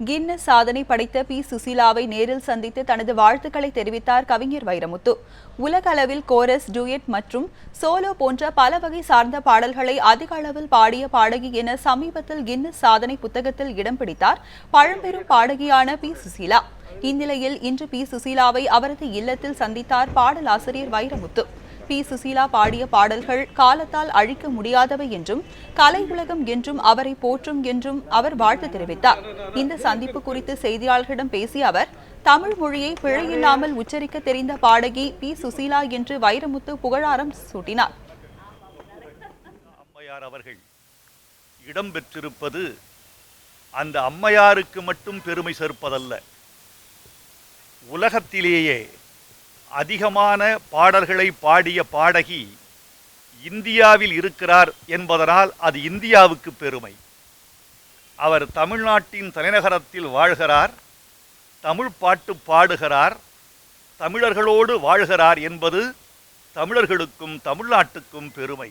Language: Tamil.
கின்னஸ் சாதனை படைத்த பி. சுசீலாவை நேரில் சந்தித்து தனது வாழ்த்துக்களை தெரிவித்தார் கவிஞர் வைரமுத்து. உலக அளவில் கோரஸ், டூயட் மற்றும் சோலோ போன்ற பல வகை சார்ந்த பாடல்களை அதிக அளவில் பாடிய பாடகி என சமீபத்தில் கின்னஸ் சாதனை புத்தகத்தில் இடம் பிடித்தார் பழம்பெரும் பாடகியான பி. சுசீலா. இந்நிலையில் இன்று பி. சுசீலாவை அவரது இல்லத்தில் சந்தித்தார் பாடலாசிரியர் வைரமுத்து. பி. சுசீலா பாடிய பாடல்கள் காலத்தால் அழிக்க முடியாதவை என்றும் கலை உலகம் என்றும் அவரை போற்றும் என்றும் அவர் வாழ்த்து தெரிவித்தார். இந்த சந்திப்பு குறித்து செய்தியாளர்களிடம் பேசிய அவர், தமிழ் மொழியை பிழையில்லாமல் உச்சரிக்க தெரிந்த பாடகி பி. சுசீலா என்று வைரமுத்து புகழாரம் சூட்டினார். அம்மையார் அவர்கள் இடம் பெற்றிருப்பது அந்த அம்மையாருக்கு மட்டும் பெருமை சேர்ப்பதல்ல, உலகத்திலேயே அதிகமான பாடல்களை பாடிய பாடகி இந்தியாவில் இருக்கிறார் என்பதனால் அது இந்தியாவுக்கு பெருமை. அவர் தமிழ்நாட்டின் தலைநகரத்தில் வாழ்கிறார், தமிழ் பாட்டு பாடுகிறார், தமிழர்களோடு வாழ்கிறார் என்பது தமிழர்களுக்கும் தமிழ்நாட்டுக்கும் பெருமை.